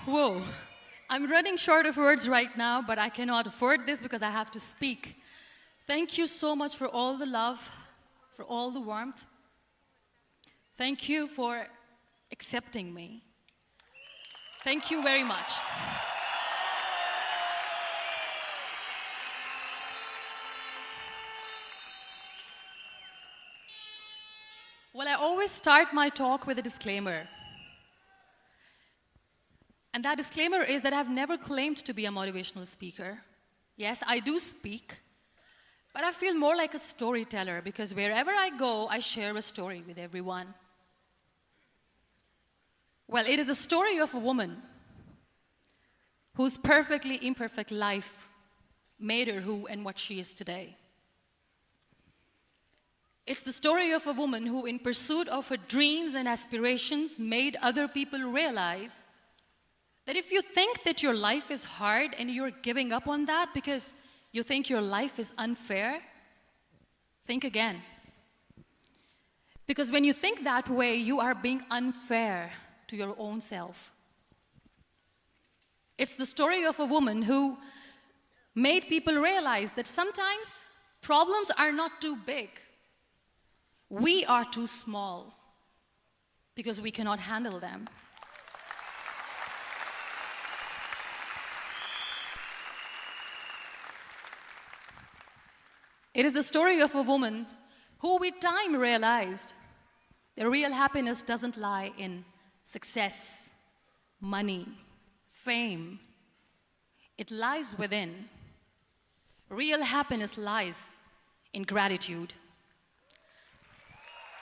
Whoa. I'm running short of words right now, but I cannot afford this because I have to speak. Thank you so much for all the love, for all the warmth. Thank you for accepting me. Thank you very much. Well, I always start my talk with a disclaimer. And that disclaimer is that I've never claimed to be a motivational speaker. Yes, I do speak, but I feel more like a storyteller because wherever I go, I share a story with everyone. Well, it is a story of a woman whose perfectly imperfect life made her who and what she is today. It's the story of a woman who, in pursuit of her dreams and aspirations, made other people realize that if you think that your life is hard and you're giving up on that because you think your life is unfair, think again. Because when you think that way, you are being unfair to your own self. It's the story of a woman who made people realize that sometimes problems are not too big. We are too small because we cannot handle them. It is the story of a woman who with time realized that real happiness doesn't lie in success, money, fame. It lies within. Real happiness lies in gratitude.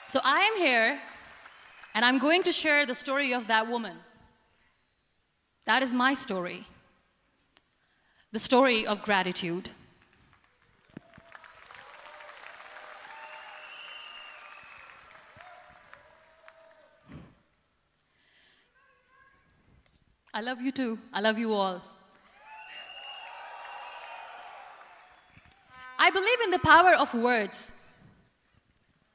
So I am here, and I'm going to share the story of that woman. That is my story. The story of gratitude. I love you too. I love you all. I believe in the power of words.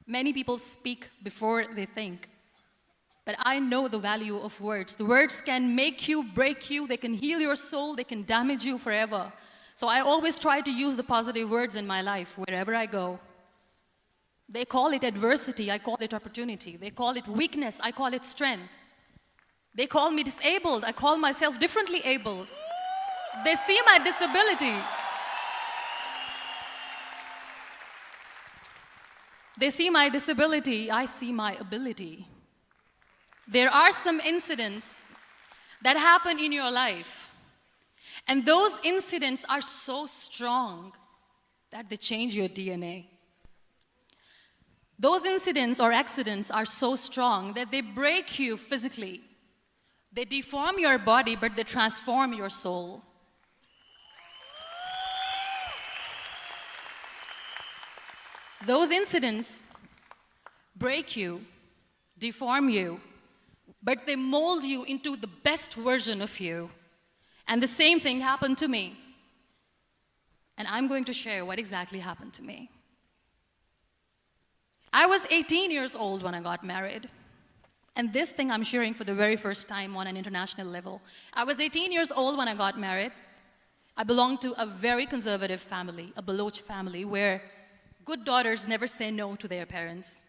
Many people speak before they think. But I know the value of words. The words can make you, break you, they can heal your soul, they can damage you forever. So I always try to use the positive words in my life wherever I go. They call it adversity, I call it opportunity. They call it weakness, I call it strength. They call me disabled, I call myself differently abled. They see my disability. They see my disability, I see my ability. There are some incidents that happen in your life, and those incidents are so strong that they change your DNA. Those incidents or accidents are so strong that they break you physically. They deform your body, but they transform your soul. Those incidents break you, deform you, but they mold you into the best version of you. And the same thing happened to me. And I'm going to share what exactly happened to me. I was 18 years old when I got married. And this thing I'm sharing for the very first time on an international level. I was 18 years old when I got married. I belonged to a very conservative family, a Baloch family, where good daughters never say no to their parents.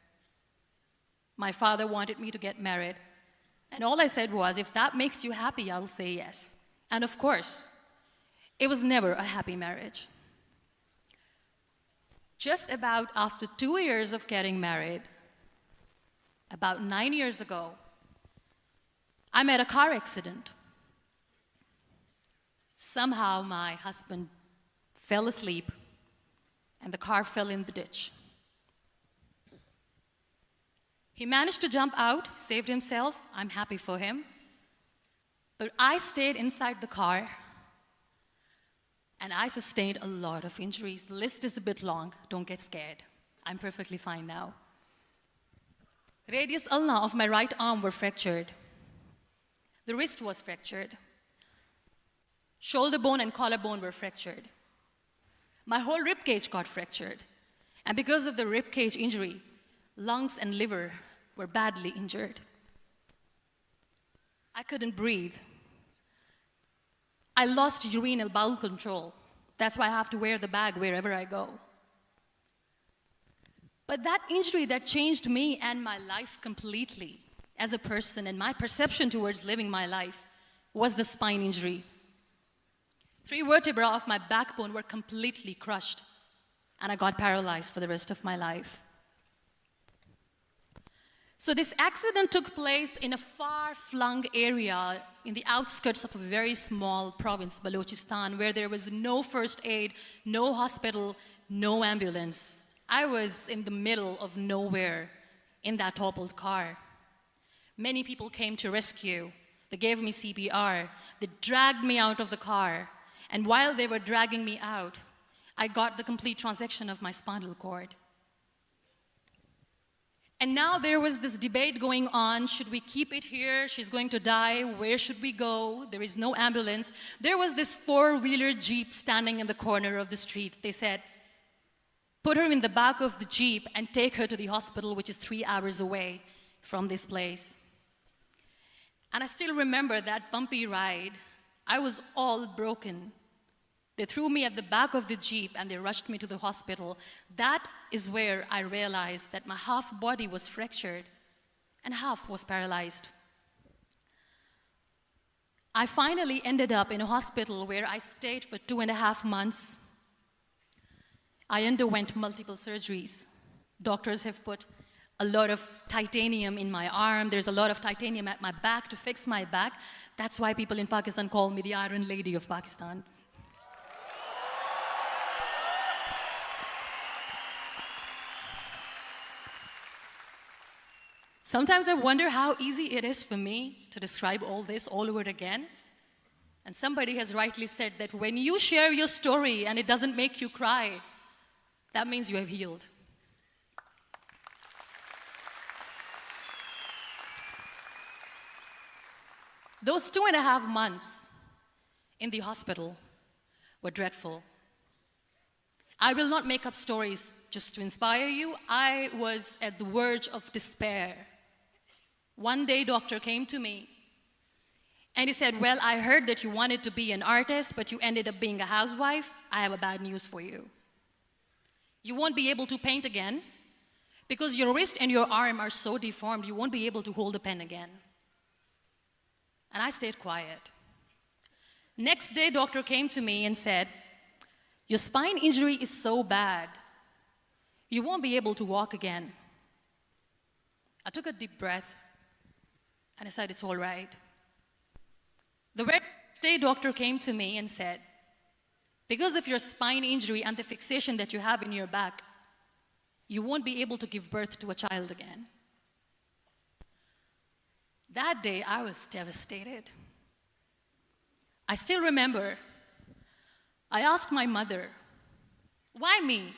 My father wanted me to get married. And all I said was, if that makes you happy, I'll say yes. And of course, it was never a happy marriage. Just about after 2 years of getting married, about 9 years ago, I met a car accident. Somehow my husband fell asleep and the car fell in the ditch. He managed to jump out, saved himself. I'm happy for him. But I stayed inside the car and I sustained a lot of injuries. The list is a bit long. Don't get scared. I'm perfectly fine now. Radius ulna of my right arm were fractured. The wrist was fractured. Shoulder bone and collarbone were fractured. My whole rib cage got fractured. And because of the rib cage injury, lungs and liver were badly injured. I couldn't breathe. I lost urinary bowel control. That's why I have to wear the bag wherever I go. But that injury that changed me and my life completely as a person and my perception towards living my life was the spine injury. 3 vertebrae of my backbone were completely crushed, and I got paralyzed for the rest of my life. So this accident took place in a far-flung area in the outskirts of a very small province, Balochistan, where there was no first aid, no hospital, no ambulance. I was in the middle of nowhere in that toppled car. Many people came to rescue. They gave me CPR. They dragged me out of the car. And while they were dragging me out, I got the complete transection of my spinal cord. And now there was this debate going on. Should we keep it here? She's going to die. Where should we go? There is no ambulance. There was this 4-wheeler Jeep standing in the corner of the street. They said, put her in the back of the Jeep and take her to the hospital, which is 3 hours away from this place. And I still remember that bumpy ride. I was all broken. They threw me at the back of the Jeep and they rushed me to the hospital. That is where I realized that my half body was fractured and half was paralyzed. I finally ended up in a hospital where I stayed for 2.5 months. I underwent multiple surgeries. Doctors have put a lot of titanium in my arm. There's a lot of titanium at my back to fix my back. That's why people in Pakistan call me the Iron Lady of Pakistan. Sometimes I wonder how easy it is for me to describe all this all over again. And somebody has rightly said that when you share your story and it doesn't make you cry, that means you have healed. Those 2.5 months in the hospital were dreadful. I will not make up stories just to inspire you. I was at the verge of despair. One day, doctor came to me and he said, well, I heard that you wanted to be an artist, but you ended up being a housewife. I have a bad news for you. You won't be able to paint again because your wrist and your arm are so deformed, you won't be able to hold a pen again. And I stayed quiet. Next day, doctor came to me and said, your spine injury is so bad, you won't be able to walk again. I took a deep breath and I said, it's all right. The very next day, doctor came to me and said, because of your spine injury and the fixation that you have in your back, you won't be able to give birth to a child again. That day, I was devastated. I still remember, I asked my mother, why me?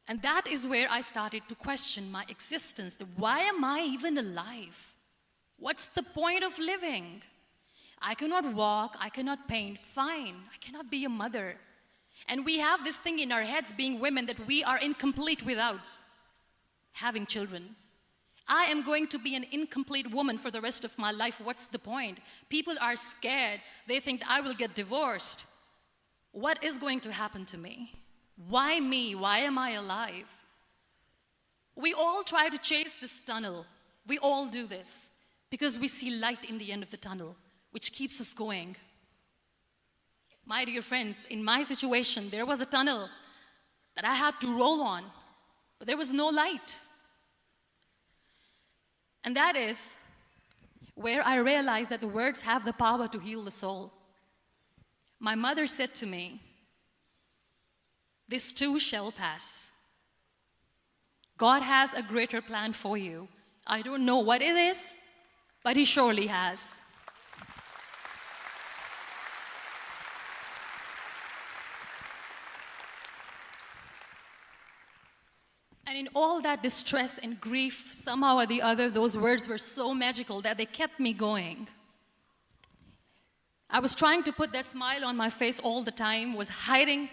And that is where I started to question my existence. Why am I even alive? What's the point of living? I cannot walk, I cannot paint, fine. I cannot be a mother. And we have this thing in our heads, being women, that we are incomplete without having children. I am going to be an incomplete woman for the rest of my life. What's the point? People are scared. They think I will get divorced. What is going to happen to me? Why me? Why am I alive? We all try to chase this tunnel. We all do this because we see light in the end of the tunnel, which keeps us going. My dear friends, in my situation, there was a tunnel that I had to roll on, but there was no light. And that is where I realized that the words have the power to heal the soul. My mother said to me, this too shall pass. God has a greater plan for you. I don't know what it is, but He surely has. And in all that distress and grief, somehow or the other, those words were so magical that they kept me going. I was trying to put that smile on my face all the time, was hiding.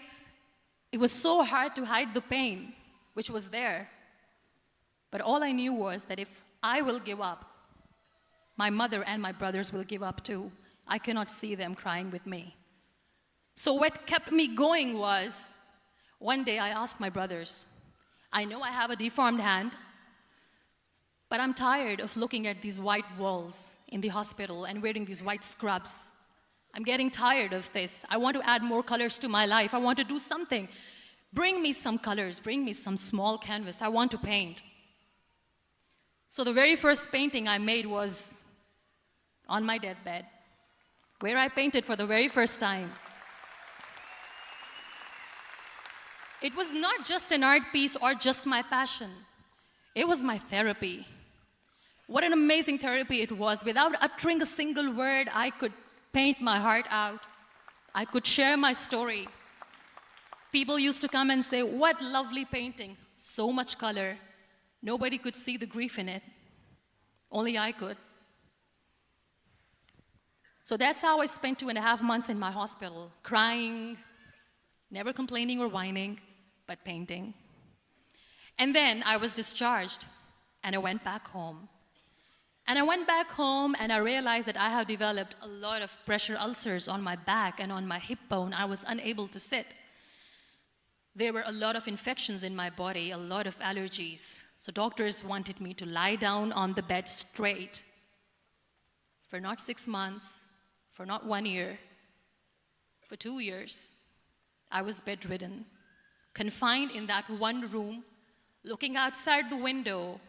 It was so hard to hide the pain, which was there. But all I knew was that if I will give up, my mother and my brothers will give up too. I cannot see them crying with me. So what kept me going was, one day I asked my brothers, I know I have a deformed hand, but I'm tired of looking at these white walls in the hospital and wearing these white scrubs. I'm getting tired of this. I want to add more colors to my life. I want to do something. Bring me some colors. Bring me some small canvas. I want to paint. So the very first painting I made was on my deathbed, where I painted for the very first time. It was not just an art piece or just my passion. It was my therapy. What an amazing therapy it was. Without uttering a single word, I could paint my heart out. I could share my story. People used to come and say, what lovely painting, so much color. Nobody could see the grief in it. Only I could. So that's how I spent 2.5 months in my hospital, crying, never complaining or whining, but painting. And then I was discharged, and I went back home. And I went back home, and I realized that I have developed a lot of pressure ulcers on my back and on my hip bone. I was unable to sit. There were a lot of infections in my body, a lot of allergies. So doctors wanted me to lie down on the bed straight for not 6 months, for not 1 year, for 2 years. I was bedridden, confined in that one room, looking outside the window,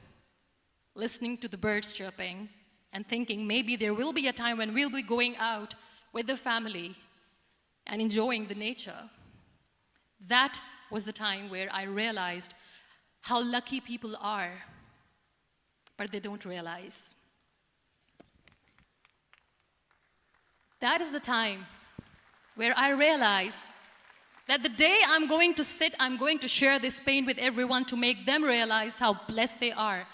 listening to the birds chirping, and thinking maybe there will be a time when we'll be going out with the family and enjoying the nature. That was the time where I realized how lucky people are, but they don't realize. That is the time where I realized that the day I'm going to sit, I'm going to share this pain with everyone to make them realize how blessed they are,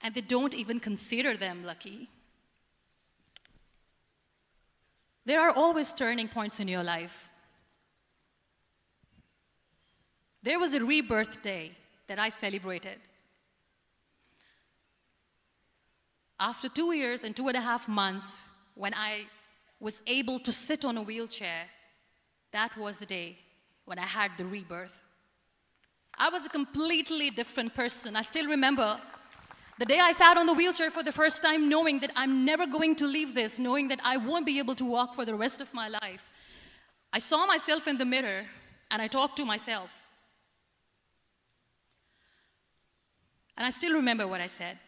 and they don't even consider them lucky. There are always turning points in your life. There was a rebirth day that I celebrated. After 2 years and 2.5 months, when I was able to sit on a wheelchair, that was the day when I had the rebirth. I was a completely different person. I still remember the day I sat on the wheelchair for the first time, knowing that I'm never going to leave this, knowing that I won't be able to walk for the rest of my life. I saw myself in the mirror, and I talked to myself. And I still remember what I said.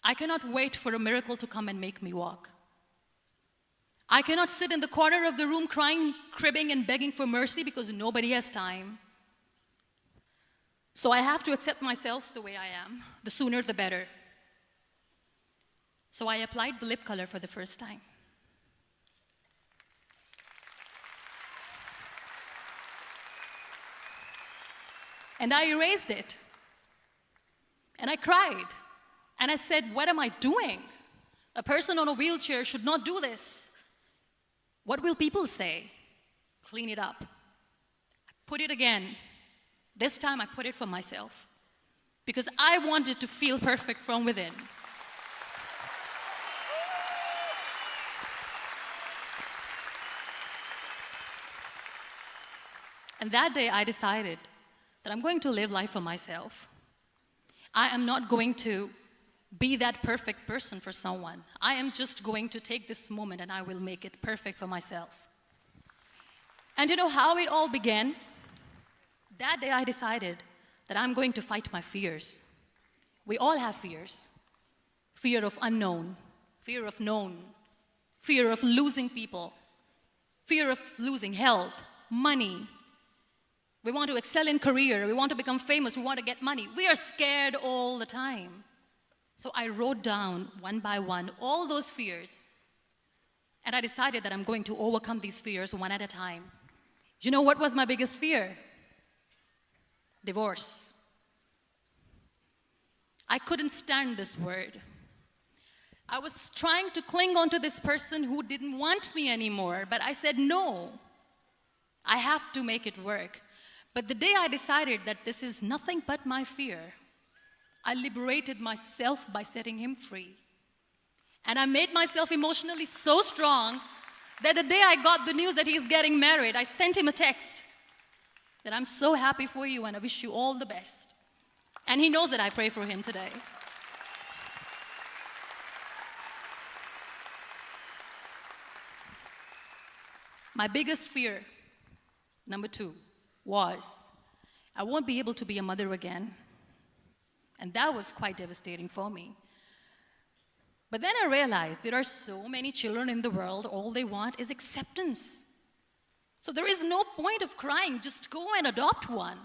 I cannot wait for a miracle to come and make me walk. I cannot sit in the corner of the room crying, cribbing, and begging for mercy because nobody has time. So I have to accept myself the way I am. The sooner, the better. So I applied the lip color for the first time. And I erased it. And I cried. And I said, what am I doing? A person on a wheelchair should not do this. What will people say? Clean it up. Put it again. This time I put it for myself. Because I wanted to feel perfect from within. And that day I decided that I'm going to live life for myself. I am not going to be that perfect person for someone. I am just going to take this moment and I will make it perfect for myself. And you know how it all began? That day I decided that I'm going to fight my fears. We all have fears. Fear of unknown, fear of known, fear of losing people, fear of losing health, money. We want to excel in career, we want to become famous, we want to get money. We are scared all the time. So I wrote down one by one all those fears. And I decided that I'm going to overcome these fears one at a time. You know what was my biggest fear? Divorce. I couldn't stand this word. I was trying to cling on to this person who didn't want me anymore, but I said no. I have to make it work. But the day I decided that this is nothing but my fear, I liberated myself by setting him free. And I made myself emotionally so strong that the day I got the news that he's getting married, I sent him a text that I'm so happy for you and I wish you all the best. And he knows that I pray for him today. My biggest fear, number 2, was I won't be able to be a mother again. And that was quite devastating for me. But then I realized there are so many children in the world, all they want is acceptance. So there is no point of crying, just go and adopt one.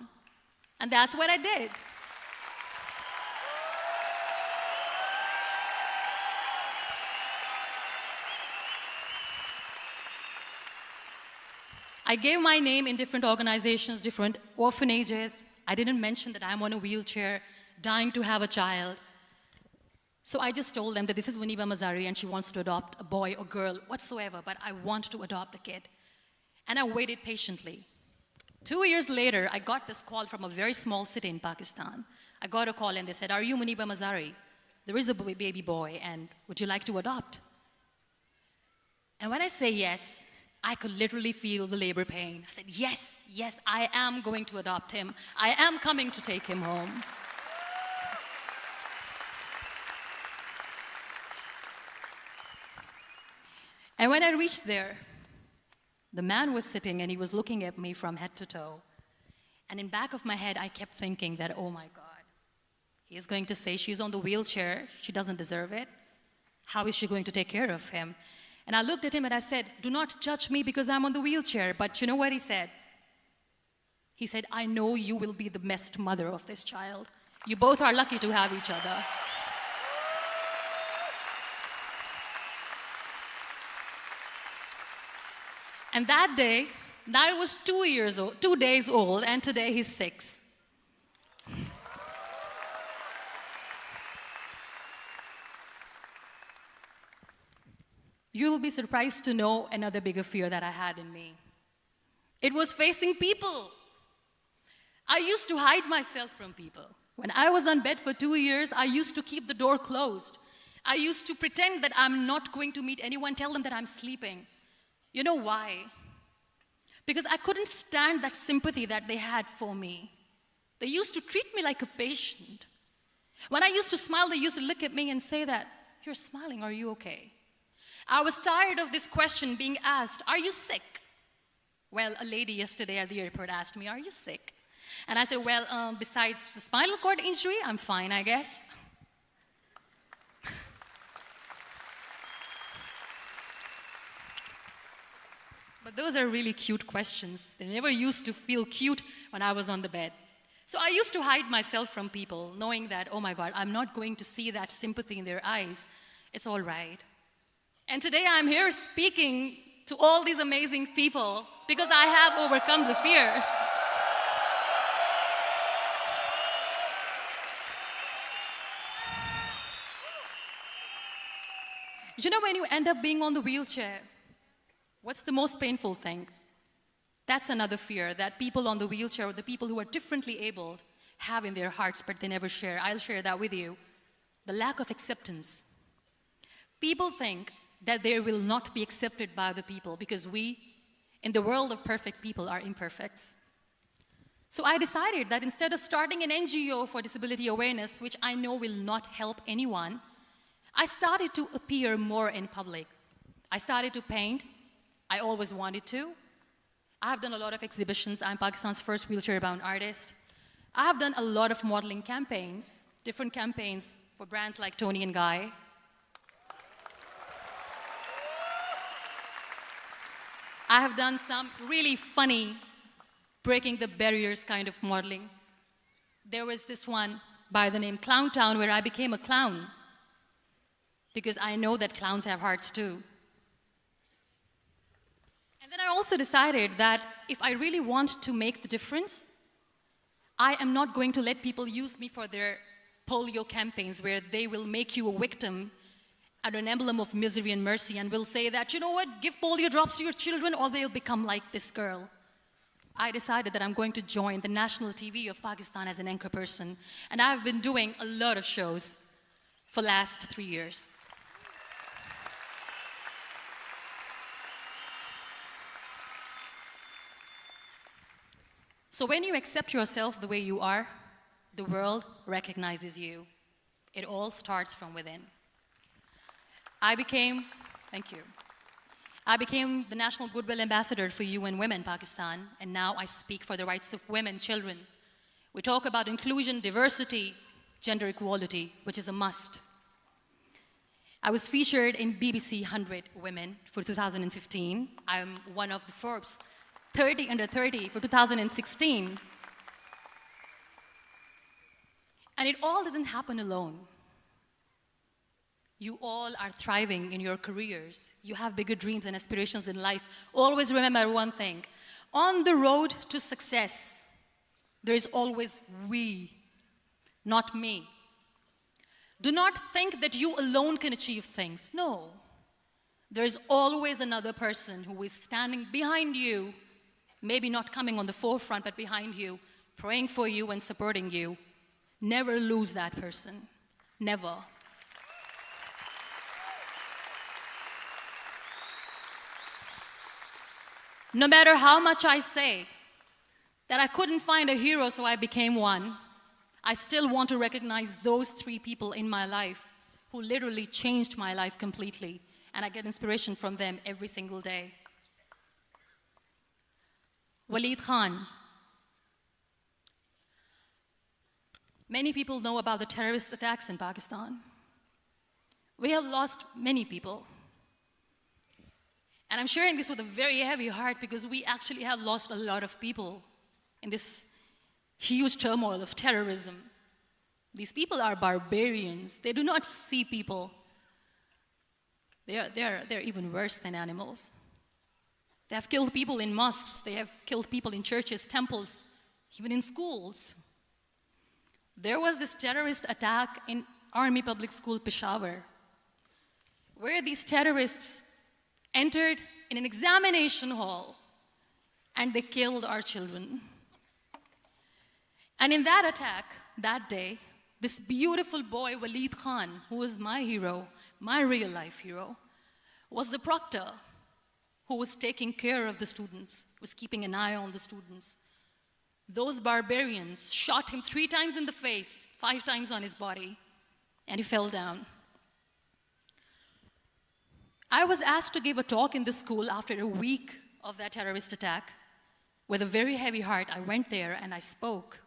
And that's what I did. I gave my name in different organizations, different orphanages. I didn't mention that I'm on a wheelchair, dying to have a child. So I just told them that this is Muniba Mazari and she wants to adopt a boy or girl, whatsoever, but I want to adopt a kid. And I waited patiently. 2 years later, I got this call from a very small city in Pakistan. I got a call and they said, "Are you Muniba Mazari? There is a baby boy and would you like to adopt?" And when I say yes, I could literally feel the labor pain. I said, yes, yes, I am going to adopt him. I am coming to take him home. And when I reached there, the man was sitting and he was looking at me from head to toe. And in back of my head, I kept thinking that, oh my God, he is going to say she's on the wheelchair, she doesn't deserve it. How is she going to take care of him? And I looked at him and I said, "Do not judge me because I'm on the wheelchair." But you know what he said? He said, "I know you will be the best mother of this child. You both are lucky to have each other." And that day, Niall was 2 days old, and today he's 6. You'll be surprised to know another bigger fear that I had in me. It was facing people. I used to hide myself from people. When I was on bed for 2 years, I used to keep the door closed. I used to pretend that I'm not going to meet anyone, tell them that I'm sleeping. You know why? Because I couldn't stand that sympathy that they had for me. They used to treat me like a patient. When I used to smile, they used to look at me and say that, "You're smiling, are you okay?" I was tired of this question being asked, "Are you sick?" Well, a lady yesterday at the airport asked me, "Are you sick?" And I said, "Well, besides the spinal cord injury, I'm fine, I guess." But those are really cute questions. They never used to feel cute when I was on the bed. So I used to hide myself from people, knowing that, oh my God, I'm not going to see that sympathy in their eyes. It's all right. And today I'm here speaking to all these amazing people because I have overcome the fear. You know, when you end up being on the wheelchair, what's the most painful thing? That's another fear that people on the wheelchair or the people who are differently abled have in their hearts, but they never share. I'll share that with you. The lack of acceptance. People think that they will not be accepted by the people because we, in the world of perfect people, are imperfects. So I decided that instead of starting an NGO for disability awareness, which I know will not help anyone, I started to appear more in public. I started to paint. I always wanted to. I have done a lot of exhibitions. I'm Pakistan's first wheelchair-bound artist. I have done a lot of modeling campaigns, different campaigns for brands like Tony and Guy. I have done some really funny, breaking the barriers kind of modeling. There was this one by the name Clown Town where I became a clown because I know that clowns have hearts too. And then I also decided that if I really want to make the difference, I am not going to let people use me for their polio campaigns where they will make you a victim and an emblem of misery and mercy and will say that, you know what, give polio drops to your children or they'll become like this girl. I decided that I'm going to join the national TV of Pakistan as an anchor person. And I've been doing a lot of shows for the last 3 years. So when you accept yourself the way you are, the world recognizes you. It all starts from within. Thank you. I became the National Goodwill Ambassador for UN Women Pakistan, and now I speak for the rights of women, children. We talk about inclusion, diversity, gender equality, which is a must. I was featured in BBC 100 Women for 2015. I'm one of the Forbes 30 under 30 for 2016. And it all didn't happen alone. You all are thriving in your careers. You have bigger dreams and aspirations in life. Always remember one thing. On the road to success, there is always we, not me. Do not think that you alone can achieve things. No. There is always another person who is standing behind you, maybe not coming on the forefront, but behind you, praying for you and supporting you. Never lose that person. Never. No matter how much I say that I couldn't find a hero, so I became one, I still want to recognize those 3 people in my life who literally changed my life completely, and I get inspiration from them every single day. Waleed Khan. Many people know about the terrorist attacks in Pakistan. We have lost many people. And I'm sharing this with a very heavy heart because we actually have lost a lot of people in this huge turmoil of terrorism. These people are barbarians. They do not see people. They're even worse than animals. They have killed people in mosques. They have killed people in churches, temples, even in schools. There was this terrorist attack in Army Public School, Peshawar, where these terrorists entered in an examination hall and they killed our children. And in that attack, that day, this beautiful boy, Waleed Khan, who was my hero, my real life hero, was the proctor who was taking care of the students, was keeping an eye on the students. Those barbarians shot him 3 times in the face, 5 times on his body, and he fell down. I was asked to give a talk in the school after a week of that terrorist attack. With a very heavy heart, I went there and I spoke.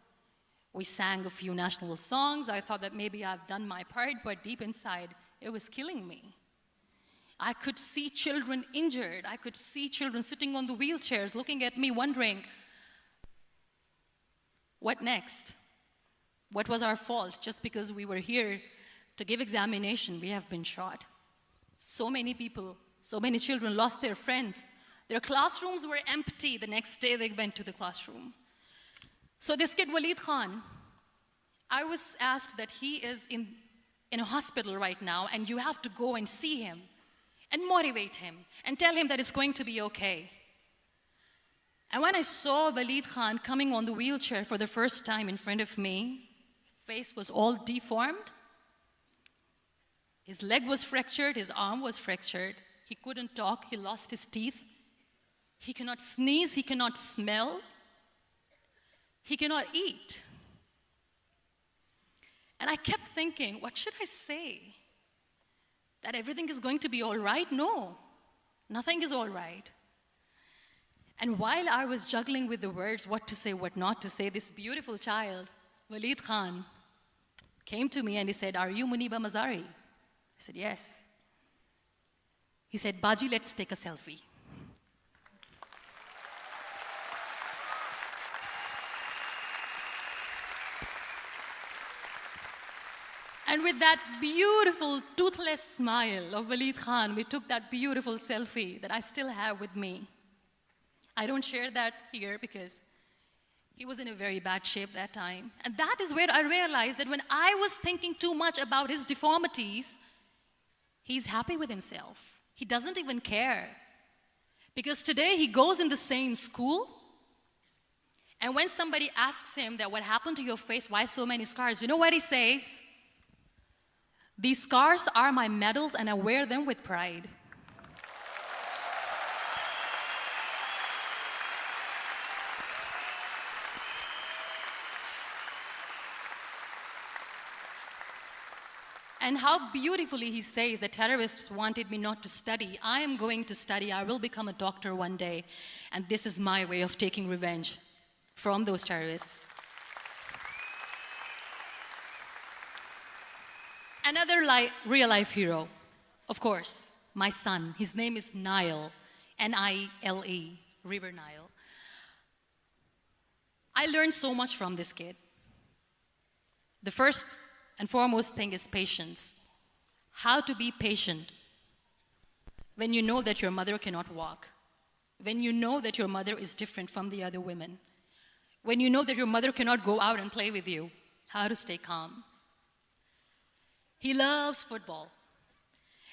We sang a few national songs. I thought that maybe I've done my part, but deep inside, it was killing me. I could see children injured. I could see children sitting on the wheelchairs, looking at me, wondering, what next? What was our fault? Just because we were here to give examination, we have been shot. So many people, so many children lost their friends. Their classrooms were empty. The next day they went to the classroom. So this kid, Waleed Khan, I was asked that he is in a hospital right now, and you have to go and see him and motivate him and tell him that it's going to be okay. And when I saw Waleed Khan coming on the wheelchair for the first time in front of me, face was all deformed. His leg was fractured, his arm was fractured. He couldn't talk, he lost his teeth. He cannot sneeze, he cannot smell. He cannot eat. And I kept thinking, what should I say? That everything is going to be all right? No, nothing is all right. And while I was juggling with the words, what to say, what not to say, this beautiful child, Waleed Khan, came to me and he said, "Are you Muniba Mazari?" I said, "Yes." He said, "Baji, let's take a selfie." And with that beautiful, toothless smile of Waleed Khan, we took that beautiful selfie that I still have with me. I don't share that here because he was in a very bad shape that time. And that is where I realized that when I was thinking too much about his deformities, he's happy with himself. He doesn't even care. Because today he goes in the same school, and when somebody asks him that what happened to your face, why so many scars, you know what he says? "These scars are my medals and I wear them with pride." And how beautifully he says the terrorists wanted me not to study. I am going to study. I will become a doctor one day. And this is my way of taking revenge from those terrorists. Another real-life hero, of course, my son. His name is Nile, N-I-L-E, River Nile. I learned so much from this kid. The first and foremost thing is patience. How to be patient when you know that your mother cannot walk, when you know that your mother is different from the other women, when you know that your mother cannot go out and play with you, how to stay calm. He loves football.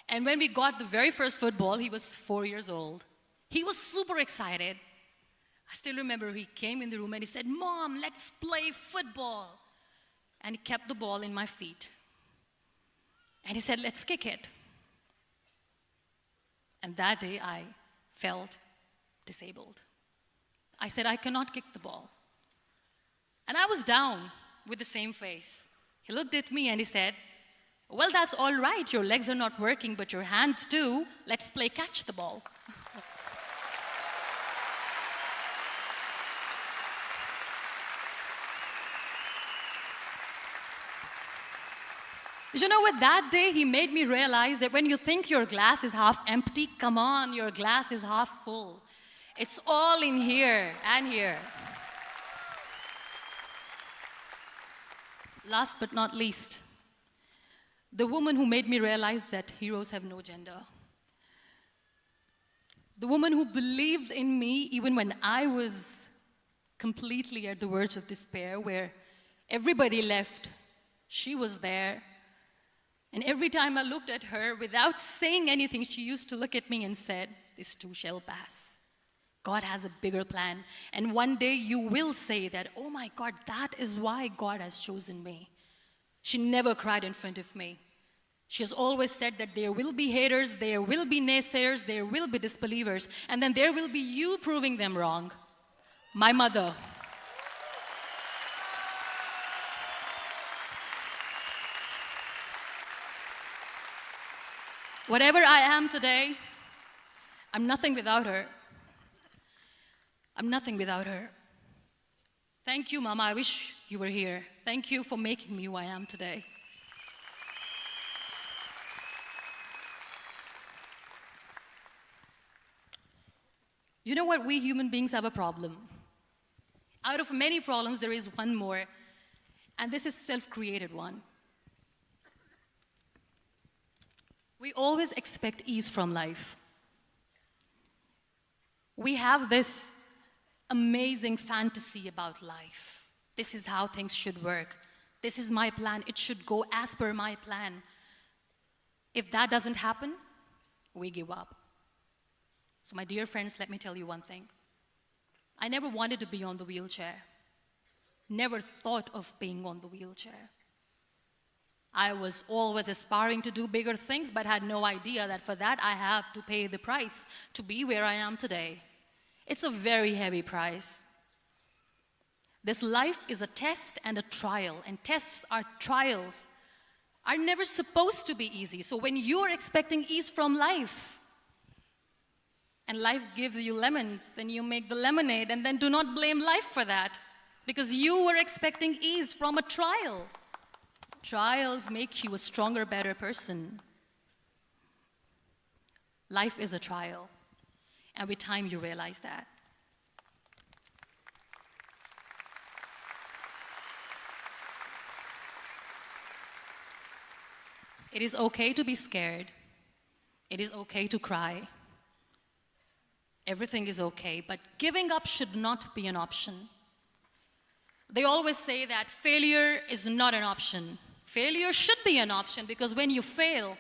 And when we got the very first football, he was 4 years old. He was super excited. I still remember he came in the room and he said, "Mom, let's play football." And he kept the ball in my feet. And he said, "Let's kick it." And that day I felt disabled. I said, "I cannot kick the ball." And I was down with the same face. He looked at me and he said, "Well, that's all right. Your legs are not working, but your hands do. Let's play catch the ball." You know what? That day he made me realize that when you think your glass is half empty, come on, your glass is half full. It's all in here and here. Last but not least, the woman who made me realize that heroes have no gender. The woman who believed in me even when I was completely at the verge of despair, where everybody left, she was there. And every time I looked at her, without saying anything, she used to look at me and said, "This too shall pass. God has a bigger plan. And one day you will say that, oh my God, that is why God has chosen me." She never cried in front of me. She has always said that there will be haters, there will be naysayers, there will be disbelievers, and then there will be you proving them wrong. My mother. Whatever I am today, I'm nothing without her. I'm nothing without her. Thank you, Mama. I wish you were here. Thank you for making me who I am today. You know what? We human beings have a problem. Out of many problems, there is one more, and this is a self-created one. We always expect ease from life. We have this amazing fantasy about life. This is how things should work. This is my plan. It should go as per my plan. If that doesn't happen, we give up. So my dear friends, let me tell you one thing. I never wanted to be on the wheelchair. Never thought of being on the wheelchair. I was always aspiring to do bigger things, but had no idea that for that I have to pay the price to be where I am today. It's a very heavy price. This life is a test and a trial, and tests are trials are never supposed to be easy. So when you are expecting ease from life, and life gives you lemons, then you make the lemonade, and then do not blame life for that, because you were expecting ease from a trial. Trials make you a stronger, better person. Life is a trial, and with time you realize that. It is okay to be scared. It is okay to cry. Everything is okay, but giving up should not be an option. They always say that failure is not an option. Failure should be an option, because when you fail,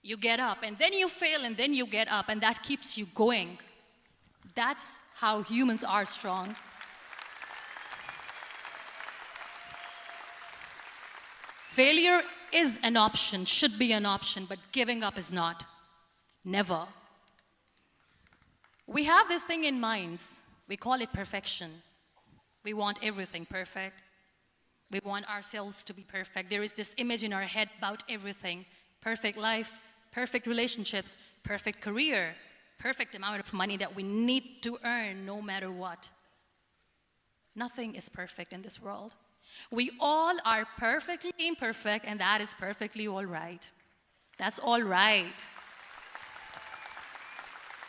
you get up, and then you fail, and then you get up, and that keeps you going. That's how humans are strong. Failure is an option, should be an option, but giving up is not. Never. We have this thing in minds. We call it perfection. We want everything perfect. We want ourselves to be perfect. There is this image in our head about everything. Perfect life, perfect relationships, perfect career, perfect amount of money that we need to earn no matter what. Nothing is perfect in this world. We all are perfectly imperfect, and that is perfectly all right. That's all right.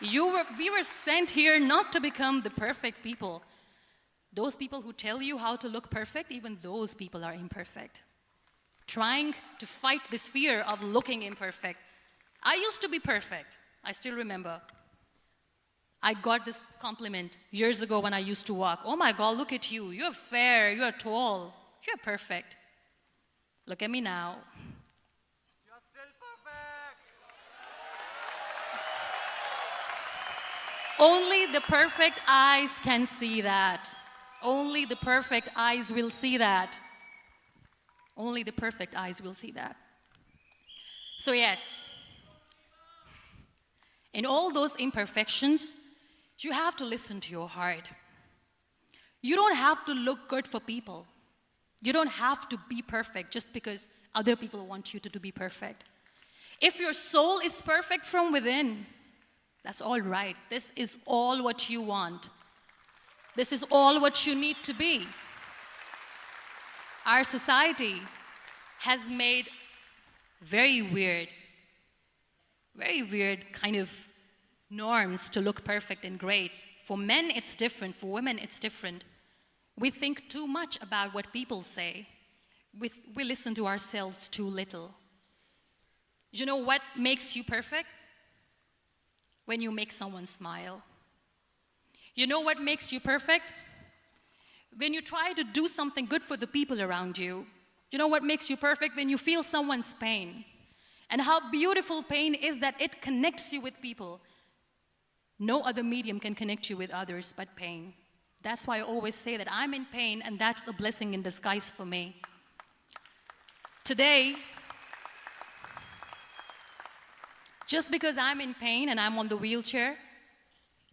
We were sent here not to become the perfect people. Those people who tell you how to look perfect, even those people are imperfect. Trying to fight this fear of looking imperfect. I used to be perfect. I still remember. I got this compliment years ago when I used to walk. Oh my God, look at you. You're fair, you're tall, you're perfect. Look at me now. You're still perfect. Only the perfect eyes can see that. Only the perfect eyes will see that. Only the perfect eyes will see that. So yes, in all those imperfections, you have to listen to your heart. You don't have to look good for people. You don't have to be perfect just because other people want you to be perfect. If your soul is perfect from within, that's all right. This is all what you want. This is all what you need to be. Our society has made very weird kind of norms to look perfect and great. For men, it's different. For women, it's different. We think too much about what people say. We listen to ourselves too little. You know what makes you perfect? When you make someone smile. You know what makes you perfect? When you try to do something good for the people around you. You know what makes you perfect? When you feel someone's pain. And how beautiful pain is that it connects you with people. No other medium can connect you with others but pain. That's why I always say that I'm in pain, and that's a blessing in disguise for me. Today, just because I'm in pain and I'm on the wheelchair,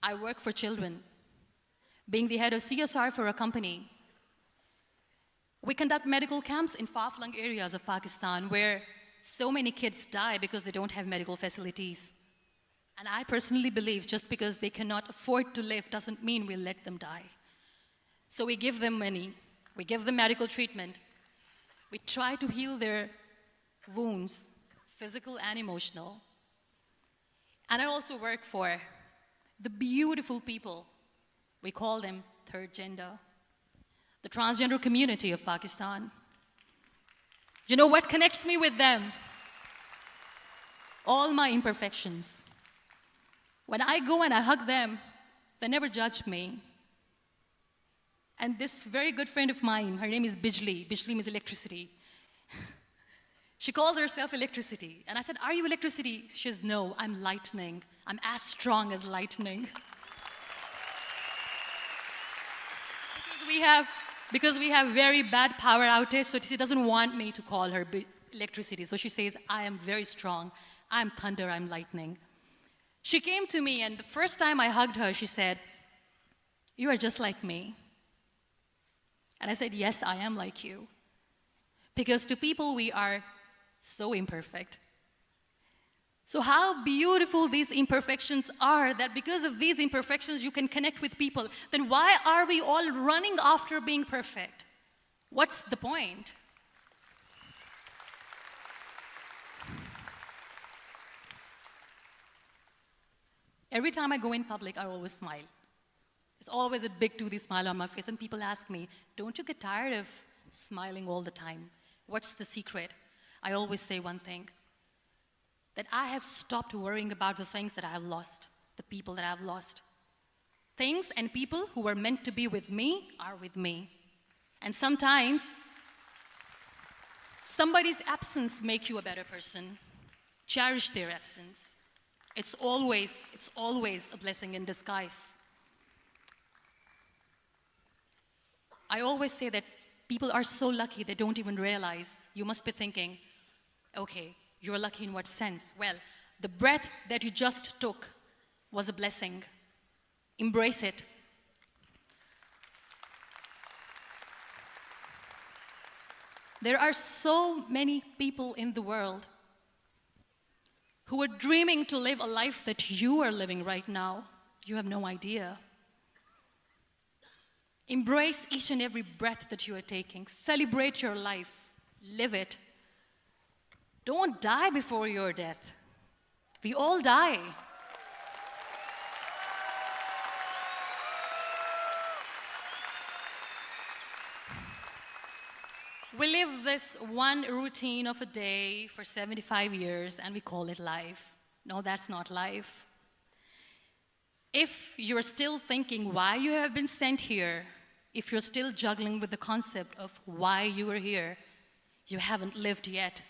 I work for children. Being the head of CSR for a company, we conduct medical camps in far-flung areas of Pakistan where so many kids die because they don't have medical facilities. And I personally believe just because they cannot afford to live doesn't mean we'll let them die. So we give them money, we give them medical treatment, we try to heal their wounds, physical and emotional. And I also work for the beautiful people, we call them third gender, the transgender community of Pakistan. You know what connects me with them? All my imperfections. When I go and I hug them, they never judge me. And this very good friend of mine, her name is Bijli. Bijli means electricity. She calls herself electricity. And I said, are you electricity? She says, no, I'm lightning. I'm as strong as lightning. Because we have very bad power outage, so she doesn't want me to call her electricity. So she says, I am very strong. I'm thunder, I'm lightning. She came to me, and the first time I hugged her, she said, you are just like me. And I said, yes, I am like you. Because to people, we are so imperfect. So how beautiful these imperfections are, that because of these imperfections, you can connect with people. Then why are we all running after being perfect? What's the point? Every time I go in public, I always smile. There's always a big toothy smile on my face, and people ask me, don't you get tired of smiling all the time? What's the secret? I always say one thing, that I have stopped worrying about the things that I have lost, the people that I have lost. Things and people who were meant to be with me are with me. And sometimes, somebody's absence makes you a better person. Cherish their absence. It's always a blessing in disguise. I always say that people are so lucky they don't even realize. You must be thinking, okay, you're lucky in what sense? Well, the breath that you just took was a blessing. Embrace it. There are so many people in the world who are dreaming to live a life that you are living right now. You have no idea. Embrace each and every breath that you are taking. Celebrate your life. Live it. Don't die before your death. We all die. We live this one routine of a day for 75 years and we call it life. No, that's not life. If you're still thinking why you have been sent here, if you're still juggling with the concept of why you are here, you haven't lived yet.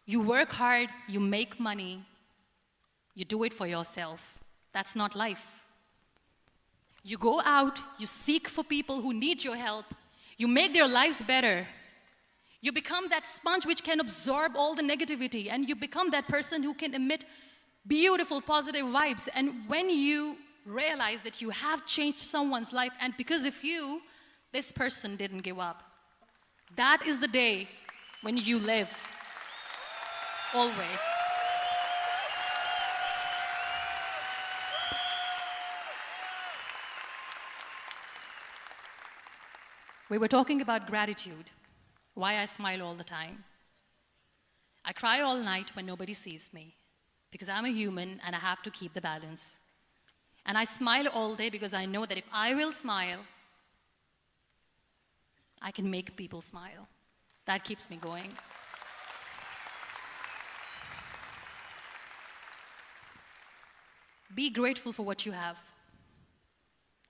You work hard, you make money, you do it for yourself. That's not life. You go out, you seek for people who need your help, you make their lives better. You become that sponge which can absorb all the negativity, and you become that person who can emit beautiful, positive vibes. And when you realize that you have changed someone's life, and because of you, this person didn't give up, that is the day when you live. Always. We were talking about gratitude, why I smile all the time. I cry all night when nobody sees me, because I'm a human and I have to keep the balance. And I smile all day because I know that if I will smile, I can make people smile. That keeps me going. Be grateful for what you have,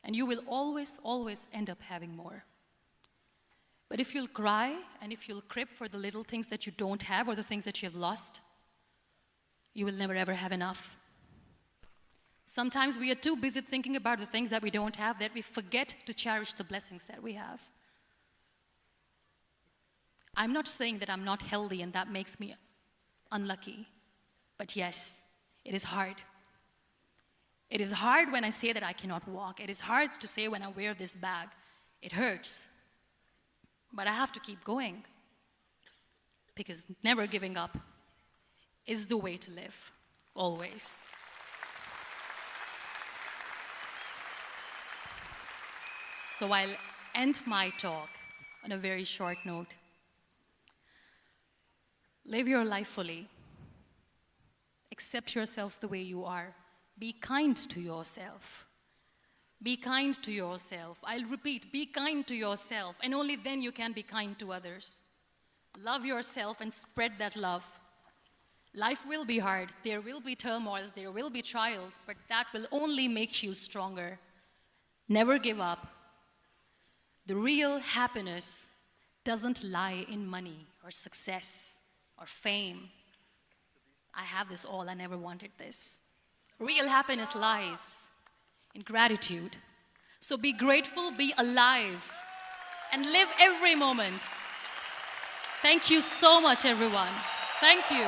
and you will always, always end up having more. But if you'll cry and if you'll crib for the little things that you don't have or the things that you have lost, you will never ever have enough. Sometimes we are too busy thinking about the things that we don't have that we forget to cherish the blessings that we have. I'm not saying that I'm not healthy and that makes me unlucky, but yes, it is hard. It is hard when I say that I cannot walk. It is hard to say when I wear this bag. It hurts. But I have to keep going, because never giving up is the way to live, always. So I'll end my talk on a very short note. Live your life fully. Accept yourself the way you are. Be kind to yourself. Be kind to yourself. I'll repeat, be kind to yourself, and only then you can be kind to others. Love yourself and spread that love. Life will be hard. There will be turmoils, there will be trials, but that will only make you stronger. Never give up. The real happiness doesn't lie in money or success or fame. I have this all, I never wanted this. Real happiness lies in gratitude. So be grateful, be alive, and live every moment. Thank you so much, everyone. Thank you.